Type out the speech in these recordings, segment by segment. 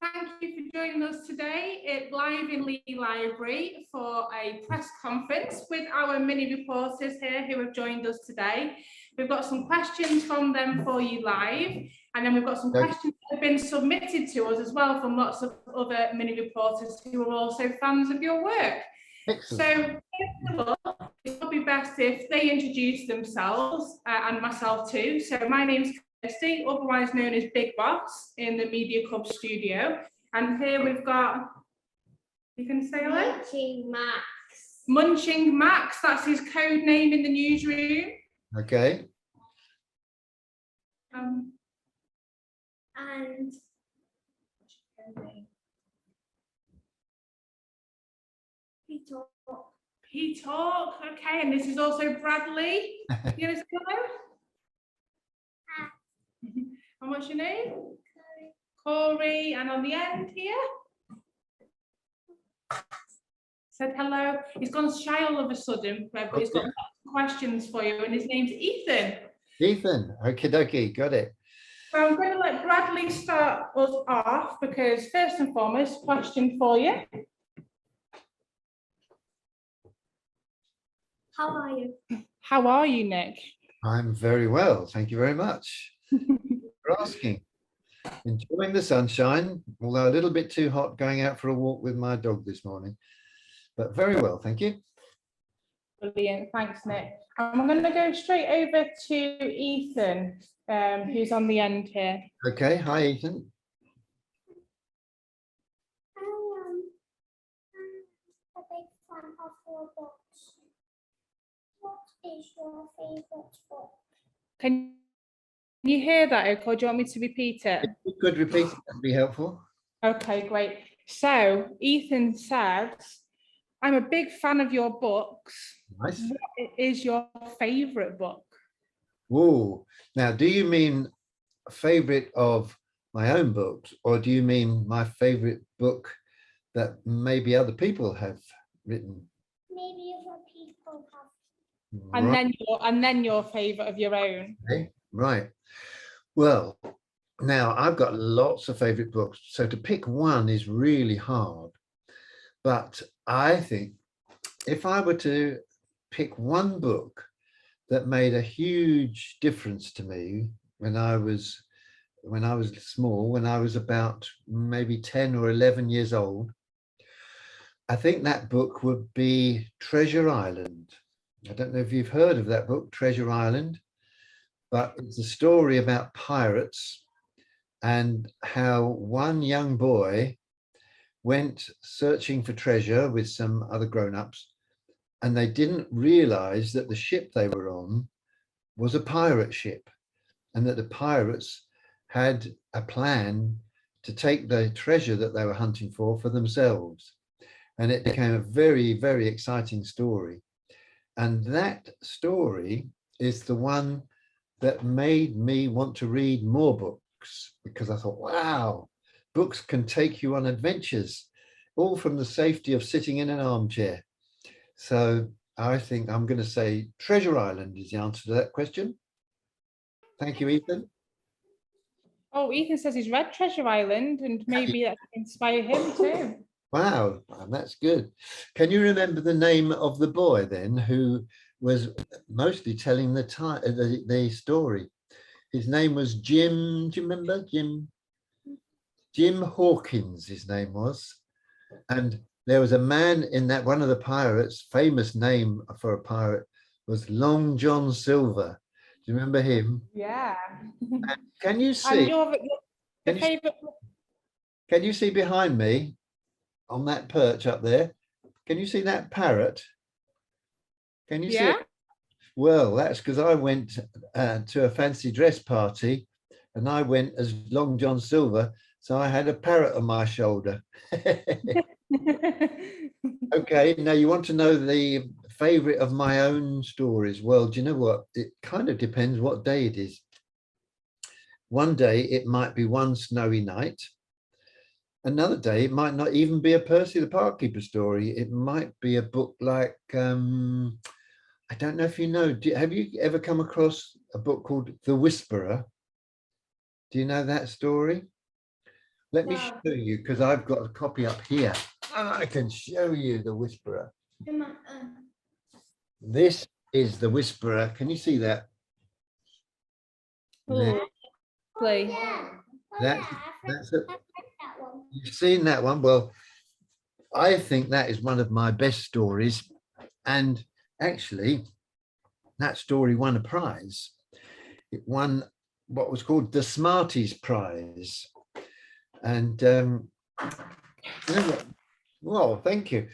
Thank you for joining us today at live in Lee Library for a press conference with our mini reporters here who have joined us today. We've got some questions from them for you live, and then we've got some questions that have been submitted to us as well from lots of other mini reporters who are also fans of your work. Excellent. So first of all, it would be best if they introduce themselves and myself too. So my name's Kirsty, otherwise known as Big Boss in the Media Club studio. And here we've got, you can say hello? Munching Max. Munching Max, that's his code name in the newsroom. Okay. And P-Talk, okay, and this is also Bradley. You want to say hello? And what's your name? Corey, and on the end here? Said hello. He's gone shy all of a sudden, but he's got questions for you, and his name's Ethan. Ethan, okie dokie, got it. So I'm going to let Bradley start us off because first and foremost, question for you. how are you? How are you, Nick? I'm very well, thank you very much for asking. Enjoying the sunshine, although a little bit too hot going out for a walk with my dog this morning, but very well, thank you. Brilliant, thanks, Nick. I'm going to go straight over to Ethan, who's on the end here. Okay, hi Ethan. I am a big fan of your books. What is your favourite book? Can you hear that, or do you want me to repeat it? If you could repeat it, that'd be helpful. Okay, great. So Ethan said, I'm a big fan of your books. Nice. What is your favourite book? Whoa, now do you mean a favourite of my own books, or do you mean my favourite book that maybe other people have written? Maybe other people have. And then your favourite of your own. Okay, right. Well, now I've got lots of favourite books, so to pick one is really hard. But I think if I were to pick one book that made a huge difference to me when I was small, when I was about maybe 10 or 11 years old, I think that book would be Treasure Island. I don't know if you've heard of that book, Treasure Island, but it's a story about pirates and how one young boy went searching for treasure with some other grown-ups, and they didn't realize that the ship they were on was a pirate ship, and that the pirates had a plan to take the treasure that they were hunting for themselves. And it became a very, very exciting story. And that story is the one that made me want to read more books, because I thought, wow, books can take you on adventures, all from the safety of sitting in an armchair. So I think I'm going to say Treasure Island is the answer to that question. Thank you, Ethan. Oh, Ethan says he's read Treasure Island, and maybe that can inspire him too. Wow, that's good. Can you remember the name of the boy then who was mostly telling the story? His name was Jim. Do you remember Jim Hawkins? His name was, and there was a man in that, one of the pirates, famous name for a pirate was Long John Silver. Do you remember him? Yeah. And can you see? Can you see behind me on that perch up there? Can you see that parrot? Can you see it? Well, that's because I went to a fancy dress party, and I went as Long John Silver, so I had a parrot on my shoulder. Okay, now you want to know the favorite of my own stories. Well, do you know what? It kind of depends what day it is. One day it might be One Snowy Night. Another day it might not even be a Percy the Park Keeper story. It might be a book like, I don't know if you know, have you ever come across a book called The Whisperer? Do you know that story? Let me No. show you, because I've got a copy up here. And I can show you the Whisperer. This is the Whisperer. Can you see that? There. Oh, lovely. Yeah. That's, that's it. I like that one. You've seen that one. Well, I think that is one of my best stories. And actually, that story won a prize. It won what was called the Smarties Prize. And well, thank you.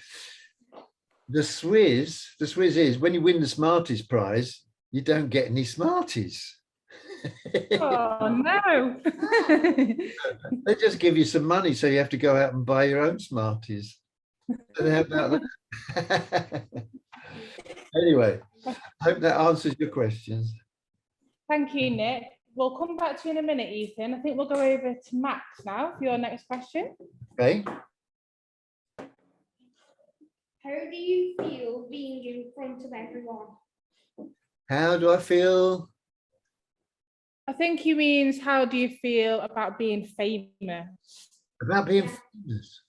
The Swizz is when you win the Smarties Prize, you don't get any Smarties. Oh no. They just give you some money, so you have to go out and buy your own Smarties. So how about that? Anyway, I hope that answers your questions. Thank you, Nick. We'll come back to you in a minute, Ethan. I think we'll go over to Max now for your next question. Okay. How do you feel being in front of everyone? How do I feel? I think he means, how do you feel about being famous? About being famous?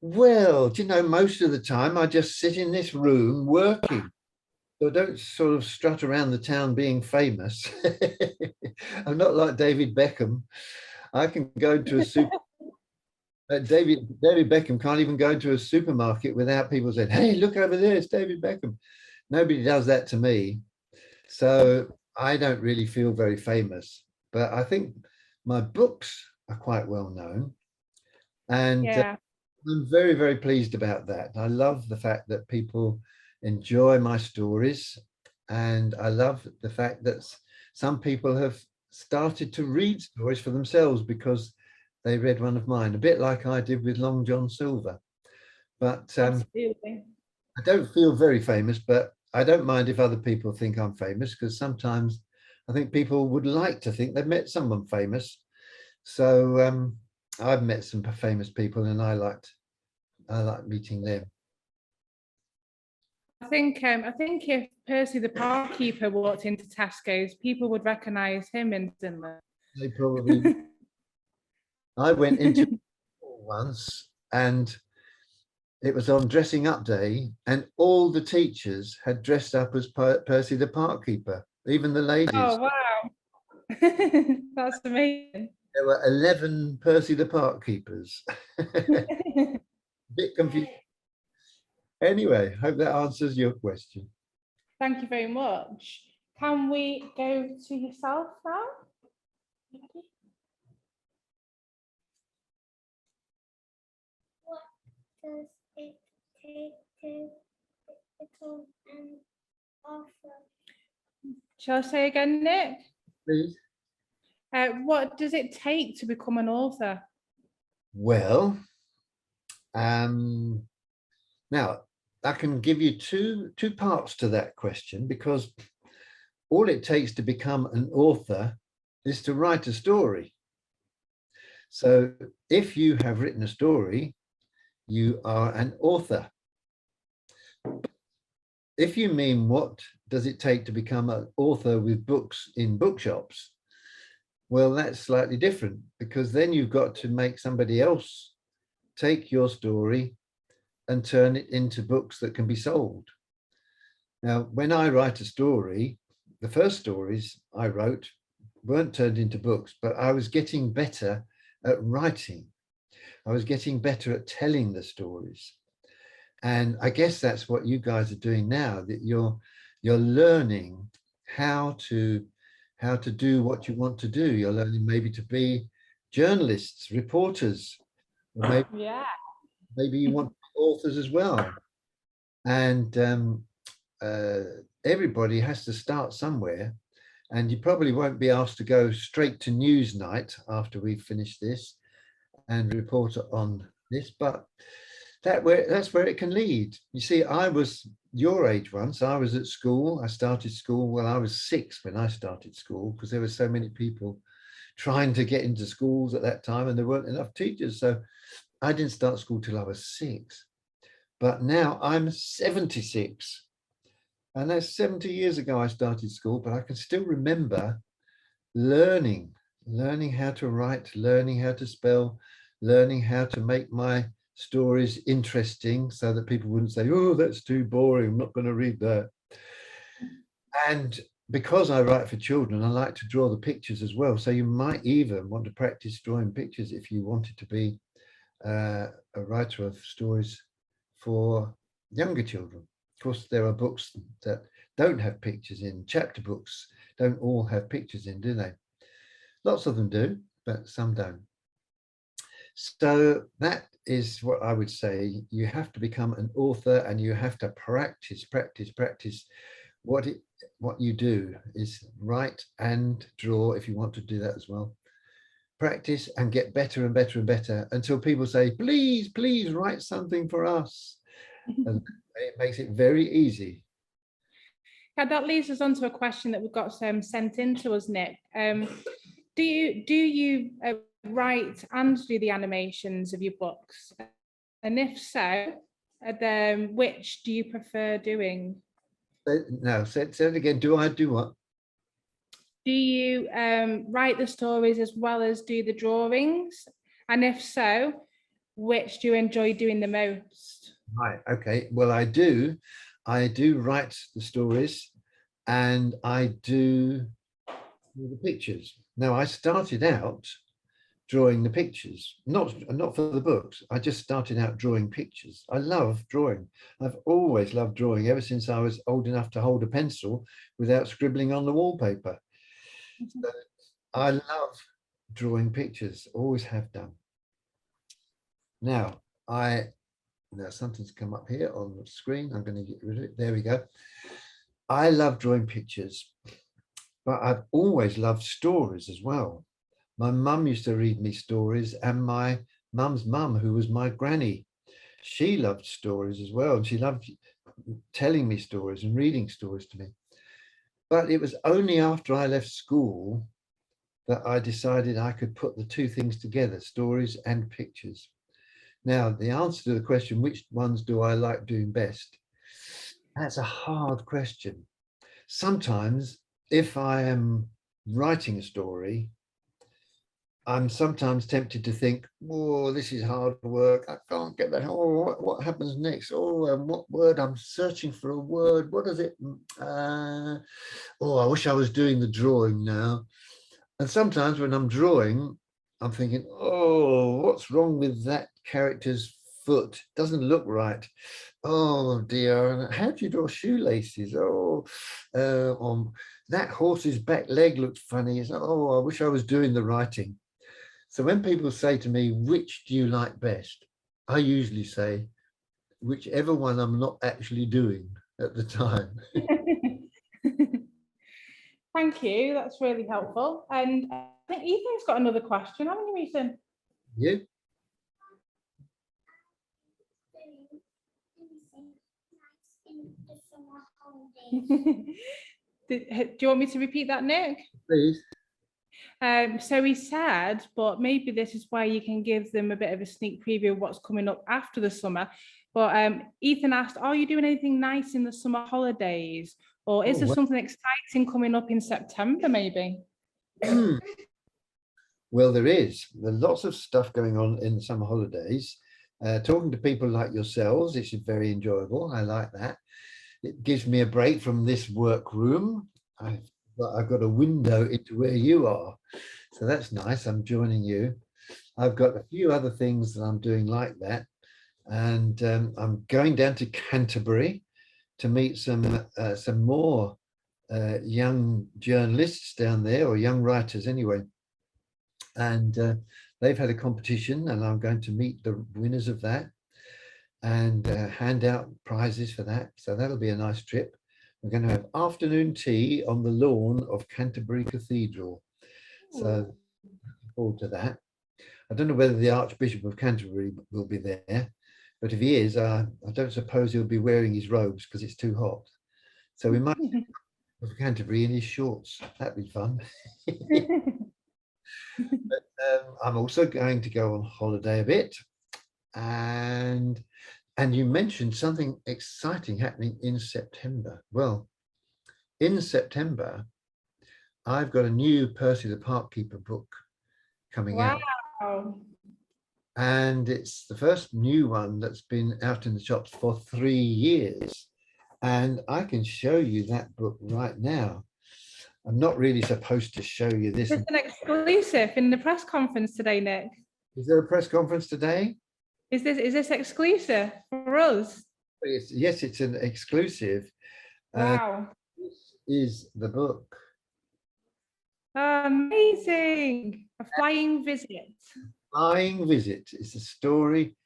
Well, do you know, most of the time I just sit in this room working. So I don't sort of strut around the town being famous. I'm not like David Beckham. I can go into a super. David Beckham can't even go into a supermarket without people saying, "Hey, look over there, it's David Beckham." Nobody does that to me. So I don't really feel very famous, but I think my books are quite well known. And Yeah. I'm very, very pleased about that. I love the fact that people enjoy my stories. And I love the fact that some people have started to read stories for themselves because they read one of mine, a bit like I did with Long John Silver. But Absolutely. I don't feel very famous, but I don't mind if other people think I'm famous, because sometimes I think people would like to think they've met someone famous. So I've met some famous people and I like meeting them. I think if Percy the Park Keeper walked into Tesco's, people would recognise him instantly. They probably. I went into once and it was on dressing up day, and all the teachers had dressed up as Percy the Park Keeper, even the ladies. Oh wow, that's amazing. There were 11 Percy the Park Keepers. Bit confused. Anyway, hope that answers your question. Thank you very much. Can we go to yourself now? What does it take to become an author? Shall I say again, Nick? Please. What does it take to become an author? Well, now I can give you two parts to that question, because all it takes to become an author is to write a story. So if you have written a story, you are an author. If you mean what does it take to become an author with books in bookshops, well, that's slightly different, because then you've got to make somebody else take your story and turn it into books that can be sold. Now, when I write a story, the first stories I wrote weren't turned into books, but I was getting better at writing. I was getting better at telling the stories. And I guess that's what you guys are doing now, that you're learning how to do what you want to do. You're learning maybe to be journalists, reporters, or maybe you want to be authors as well. And everybody has to start somewhere. And you probably won't be asked to go straight to Newsnight after we finish this and report on this, but that's where it can lead. You see, I was your age once. I was at school. I started school. Well, I was 6 when I started school, because there were so many people trying to get into schools at that time and there weren't enough teachers. So I didn't start school till I was 6. But now I'm 76. And that's 70 years ago I started school, but I can still remember learning how to write, learning how to spell, learning how to make my stories interesting so that people wouldn't say, oh, that's too boring, I'm not going to read that. And because I write for children, I like to draw the pictures as well. So you might even want to practice drawing pictures if you wanted to be a writer of stories for younger children. Of course, there are books that don't have pictures in. Chapter books don't all have pictures in, do they? Lots of them do, but some don't. So that is what I would say. You have to become an author, and you have to practice. What you do is write and draw, if you want to do that as well. Practice and get better and better and better until people say, please, please write something for us. And it makes it very easy. Yeah, that leads us on to a question that we've got sent in to us, Nick. Do you write and do the animations of your books? And if so, then which do you prefer doing? No, say it again. Do I do what? Do you write the stories as well as do the drawings? And if so, which do you enjoy doing the most? Right. Okay. Well, I do write the stories, and I do the pictures. Now, I started out drawing the pictures, not for the books. I just started out drawing pictures. I love drawing. I've always loved drawing ever since I was old enough to hold a pencil without scribbling on the wallpaper. So I love drawing pictures, always have done. Now, something's come up here on the screen. I'm going to get rid of it. There we go. I love drawing pictures, but I've always loved stories as well. My mum used to read me stories, and my mum's mum, who was my granny, she loved stories as well. And she loved telling me stories and reading stories to me. But it was only after I left school that I decided I could put the two things together, stories and pictures. Now, the answer to the question, which ones do I like doing best? That's a hard question. Sometimes, if I am writing a story, I'm sometimes tempted to think, oh, this is hard work. I can't get that. Oh, what happens next? Oh, what word? I'm searching for a word. What is it? Oh, I wish I was doing the drawing now. And sometimes when I'm drawing, I'm thinking, oh, what's wrong with that character's foot? Doesn't look right. Oh dear, how do you draw shoelaces? Oh, that horse's back leg looks funny. Oh, I wish I was doing the writing. So when people say to me, which do you like best? I usually say, whichever one I'm not actually doing at the time. Thank you, that's really helpful. And I think Ethan's got another question, haven't you, Ethan? You? Do you want me to repeat that, Nick? Please. So he said, but maybe this is why you can give them a bit of a sneak preview of what's coming up after the summer. But Ethan asked, are you doing anything nice in the summer holidays? Or is there something exciting coming up in September, maybe? Well, there's lots of stuff going on in the summer holidays. Talking to people like yourselves, it's very enjoyable. I like that. It gives me a break from this workroom. I've got a window into where you are. So that's nice. I'm joining you. I've got a few other things that I'm doing like that. And I'm going down to Canterbury to meet some more young journalists down there, or young writers anyway. And they've had a competition, and I'm going to meet the winners of that and hand out prizes for that. So that'll be a nice trip. We're going to have afternoon tea on the lawn of Canterbury Cathedral. So looking forward to that. I don't know whether the Archbishop of Canterbury will be there, but if he is, I don't suppose he'll be wearing his robes because it's too hot. So we might have Canterbury in his shorts. That'd be fun. But, I'm also going to go on holiday a bit. And you mentioned something exciting happening in September. Well, in September, I've got a new Percy the Park Keeper book coming out. and it's the first new one that's been out in the shops for 3 years. And I can show you that book right now. I'm not really supposed to show you this. It's an exclusive in the press conference today, Nick. Is there a press conference today? Is this exclusive for us? Yes, it's an exclusive. Wow. This is the book. Amazing. A Flying Visit. Flying Visit is a story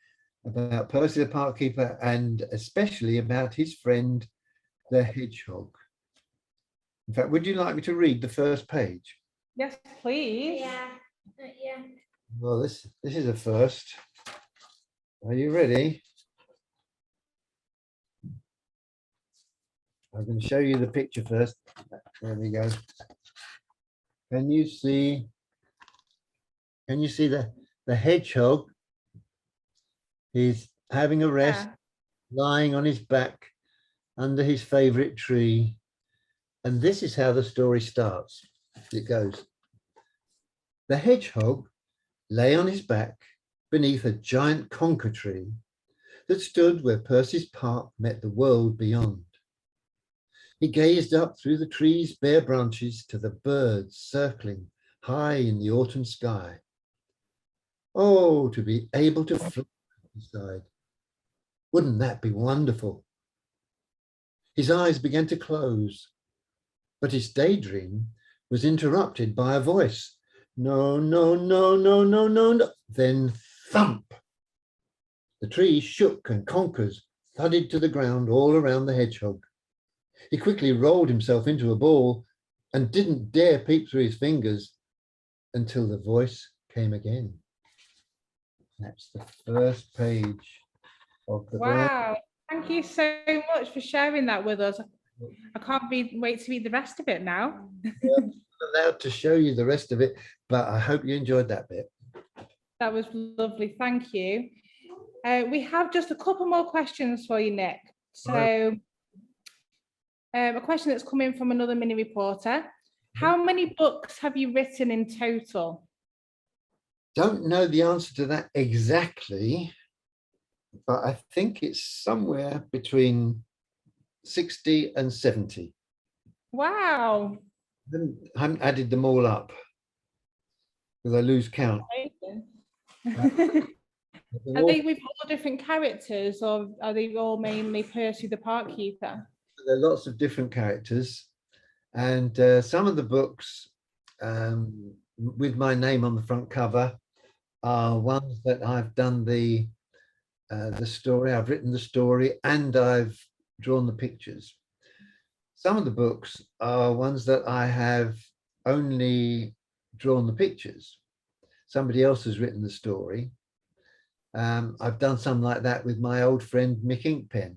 about Percy the Park Keeper, and especially about his friend, the hedgehog. In fact, would you like me to read the first page? Yes, please. Yeah. Yeah. Well, this is a first. Are you ready? I'm going to show you the picture first. There we go. Can you see the hedgehog? He's having a rest, lying on his back under his favorite tree. And this is how the story starts. It goes, the hedgehog lay on his back beneath a giant conker tree that stood where Percy's park met the world beyond. He gazed up through the tree's bare branches to the birds circling high in the autumn sky. Oh, to be able to fly, he sighed. Wouldn't that be wonderful? His eyes began to close, but his daydream was interrupted by a voice. No, no, no, no, no, no, no. Then thump. The tree shook and conkers thudded to the ground all around the hedgehog. He quickly rolled himself into a ball and didn't dare peep through his fingers until the voice came again. That's the first page of the book. Wow. Thank you so much for sharing that with us. I can't wait to read the rest of it now. I'm allowed to show you the rest of it, but I hope you enjoyed that bit. That was lovely. Thank you. We have just a couple more questions for you, Nick. So a question that's come in from another mini reporter. How many books have you written in total? Don't know the answer to that exactly, but I think it's somewhere between 60 and 70. Wow. I haven't added them all up because I lose count. Are they with all different characters, or are they all mainly Percy the Park Keeper? There are lots of different characters, and some of the books with my name on the front cover are ones that I've done the story, I've written the story, and I've drawn the pictures. Some of the books are ones that I have only drawn the pictures. Somebody else has written the story. I've done some like that with my old friend Mick Inkpen.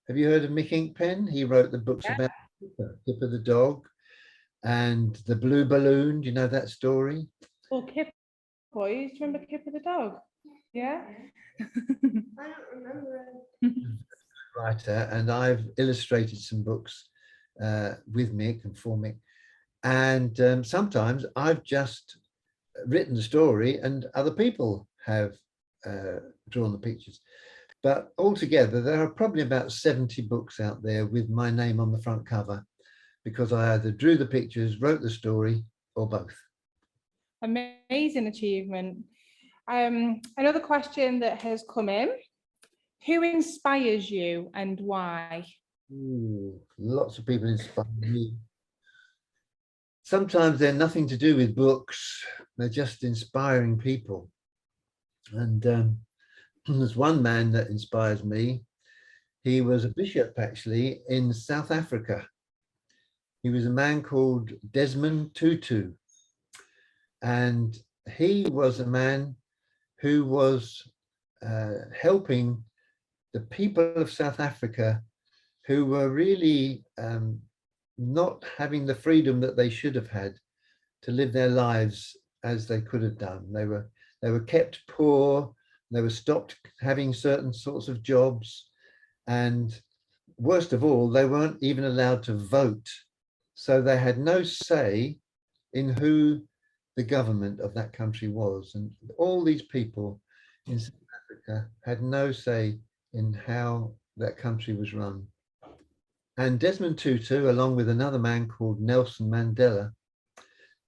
Have you heard of Mick Inkpen? He wrote the books about Kipper the dog and the blue balloon. Do you know that story? Oh, Kipper, boys, do you remember Kipper the dog? Yeah. I don't remember it. Writer, and I've illustrated some books with Mick and for Mick. And sometimes I've just written the story and other people have drawn the pictures. But altogether, there are probably about 70 books out there with my name on the front cover, because I either drew the pictures, wrote the story, or both. Amazing achievement. Another question that has come in. Who inspires you and why? Ooh, lots of people inspire me. Sometimes they're nothing to do with books. They're just inspiring people. And there's one man that inspires me. He was a bishop, actually, in South Africa. He was a man called Desmond Tutu. And he was a man who was helping the people of South Africa who were really not having the freedom that they should have had to live their lives as they could have done. They were kept poor. They were stopped having certain sorts of jobs. And worst of all, they weren't even allowed to vote. So they had no say in who the government of that country was. And all these people in South Africa had no say in how that country was run. And Desmond Tutu, along with another man called Nelson Mandela,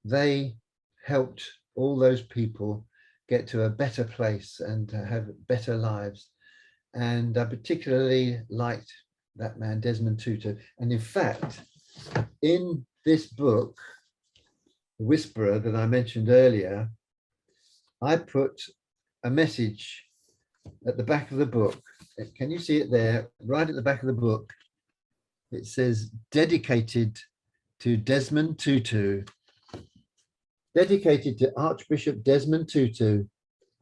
they helped all those people get to a better place and to have better lives. And I particularly liked that man, Desmond Tutu. And in fact, in this book, The Whisperer, that I mentioned earlier, I put a message at the back of the book. Can you see it there? Right at the back of the book, it says, dedicated to Desmond Tutu. Dedicated to Archbishop Desmond Tutu.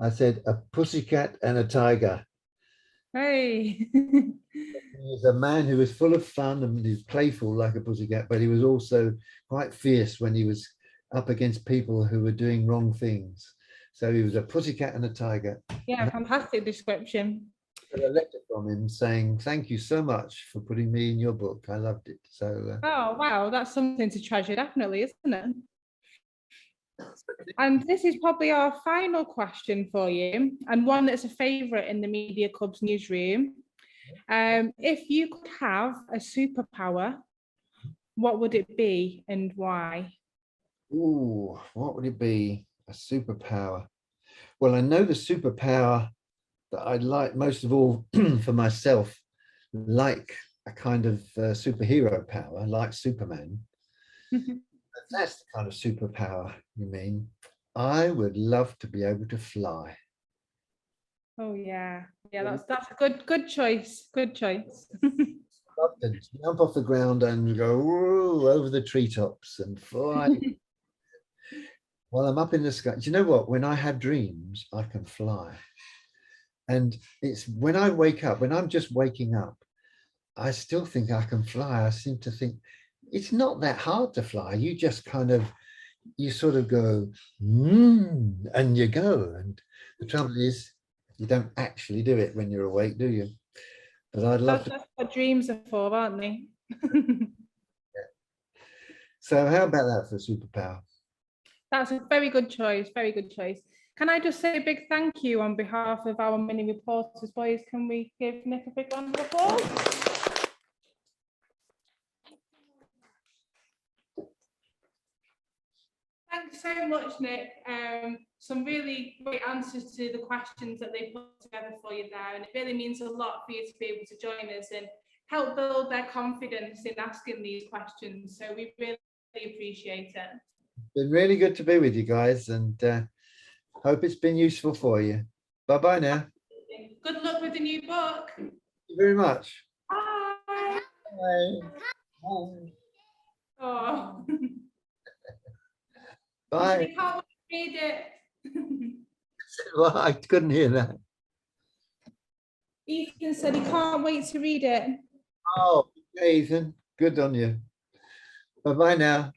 I said, a pussycat and a tiger. Hey. He was a man who was full of fun and he was playful like a pussycat, but he was also quite fierce when he was up against people who were doing wrong things. So he was a pussycat and a tiger. Yeah, fantastic description. I got a letter from him saying, thank you so much for putting me in your book. I loved it. So Oh, wow, that's something to treasure, definitely, isn't it? And this is probably our final question for you, and one that's a favourite in the Media Club's newsroom. If you could have a superpower, what would it be and why? ooh, what would it be? A superpower. Well, I know the superpower that I'd like most of all for myself, like a kind of superhero power, like Superman. That's the kind of superpower you mean. I would love to be able to fly. Oh yeah, that's a good choice. Good choice. Love to jump off the ground and go whoa, over the treetops and fly. While I'm up in the sky. Do you know what? When I have dreams, I can fly. And it's when I wake up, when I'm just waking up, I still think I can fly. I seem to think it's not that hard to fly. You just kind of, you sort of go, and you go. And the trouble is, you don't actually do it when you're awake, do you? But I'd love to. That's what dreams are for, aren't they? So how about that for a superpower? That's a very good choice. Very good choice. Can I just say a big thank you on behalf of our mini reporters, boys? Can we give Nick a big round of applause? Thanks so much, Nick. Some really great answers to the questions that they put together for you there, and it really means a lot for you to be able to join us and help build their confidence in asking these questions. So we really appreciate it. Been really good to be with you guys, and hope it's been useful for you. Bye-bye now. Good luck with the new book. Thank you very much. Bye. Bye. Bye. Oh. Bye. You can't wait to read it. Well, I couldn't hear that. Ethan said he can't wait to read it. Oh, okay, Ethan. Good on you. Bye-bye now.